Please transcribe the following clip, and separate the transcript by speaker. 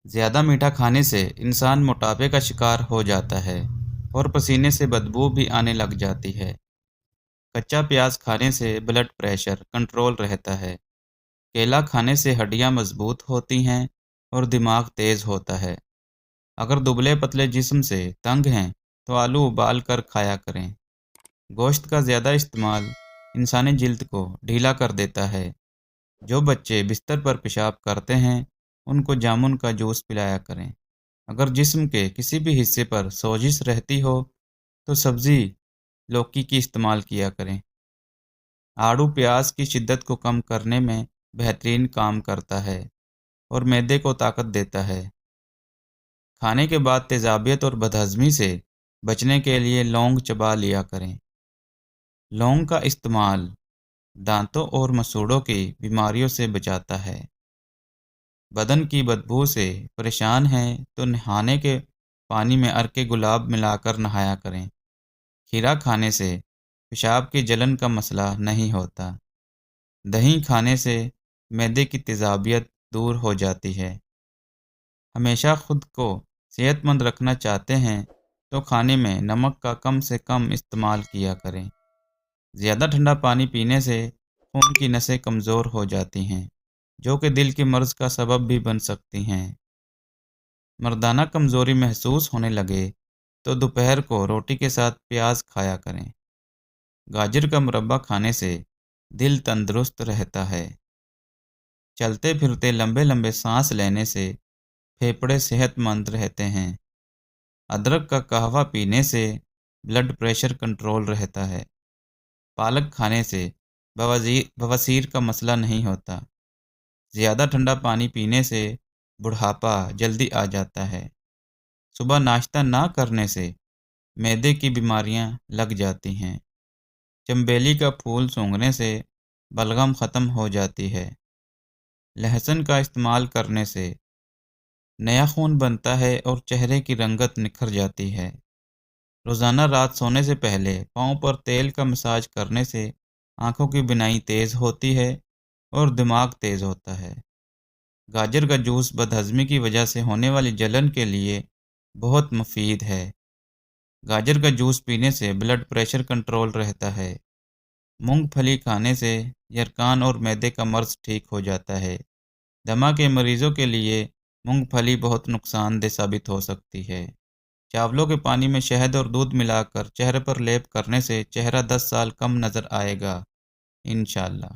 Speaker 1: زیادہ میٹھا کھانے سے انسان موٹاپے کا شکار ہو جاتا ہے اور پسینے سے بدبو بھی آنے لگ جاتی ہے۔ کچا پیاز کھانے سے بلڈ پریشر کنٹرول رہتا ہے۔ کیلا کھانے سے ہڈیاں مضبوط ہوتی ہیں اور دماغ تیز ہوتا ہے۔ اگر دبلے پتلے جسم سے تنگ ہیں تو آلو ابال کر کھایا کریں۔ گوشت کا زیادہ استعمال انسانی جلد کو ڈھیلا کر دیتا ہے۔ جو بچے بستر پر پیشاب کرتے ہیں ان کو جامن کا جوس پلایا کریں۔ اگر جسم کے کسی بھی حصے پر سوزش رہتی ہو تو سبزی لوکی کی استعمال کیا کریں۔ آڑو پیاز کی شدت کو کم کرنے میں بہترین کام کرتا ہے اور معدے کو طاقت دیتا ہے۔ کھانے کے بعد تیزابیت اور بدہضمی سے بچنے کے لیے لونگ چبا لیا کریں۔ لونگ کا استعمال دانتوں اور مسوڑوں کی بیماریوں سے بچاتا ہے۔ بدن کی بدبو سے پریشان ہیں تو نہانے کے پانی میں عرق گلاب ملا کر نہایا کریں۔ کھیرا کھانے سے پیشاب کی جلن کا مسئلہ نہیں ہوتا۔ دہی کھانے سے معدے کی تیزابیت دور ہو جاتی ہے۔ ہمیشہ خود کو صحت مند رکھنا چاہتے ہیں تو کھانے میں نمک کا کم سے کم استعمال کیا کریں۔ زیادہ ٹھنڈا پانی پینے سے خون کی نسیں کمزور ہو جاتی ہیں جو کہ دل کے مرض کا سبب بھی بن سکتی ہیں۔ مردانہ کمزوری محسوس ہونے لگے تو دوپہر کو روٹی کے ساتھ پیاز کھایا کریں۔ گاجر کا مربع کھانے سے دل تندرست رہتا ہے۔ چلتے پھرتے لمبے لمبے سانس لینے سے پھیپھڑے صحت مند رہتے ہیں۔ ادرک کا قہوہ پینے سے بلڈ پریشر کنٹرول رہتا ہے۔ پالک کھانے سے بواسیر کا مسئلہ نہیں ہوتا۔ زیادہ ٹھنڈا پانی پینے سے بڑھاپا جلدی آ جاتا ہے۔ صبح ناشتہ نہ کرنے سے معدے کی بیماریاں لگ جاتی ہیں۔ چنبیلی کا پھول سونگھنے سے بلغم ختم ہو جاتی ہے۔ لہسن کا استعمال کرنے سے نیا خون بنتا ہے اور چہرے کی رنگت نکھر جاتی ہے۔ روزانہ رات سونے سے پہلے پاؤں پر تیل کا مساج کرنے سے آنکھوں کی بینائی تیز ہوتی ہے اور دماغ تیز ہوتا ہے۔ گاجر کا جوس بدہضمی کی وجہ سے ہونے والی جلن کے لیے بہت مفید ہے۔ گاجر کا جوس پینے سے بلڈ پریشر کنٹرول رہتا ہے۔ مونگ پھلی کھانے سے یرقان اور معدے کا مرض ٹھیک ہو جاتا ہے۔ دمہ کے مریضوں کے لیے مونگ پھلی بہت نقصان دہ ثابت ہو سکتی ہے۔ چاولوں کے پانی میں شہد اور دودھ ملا کر چہرے پر لیپ کرنے سے چہرہ 10 سال کم نظر آئے گا انشاءاللہ۔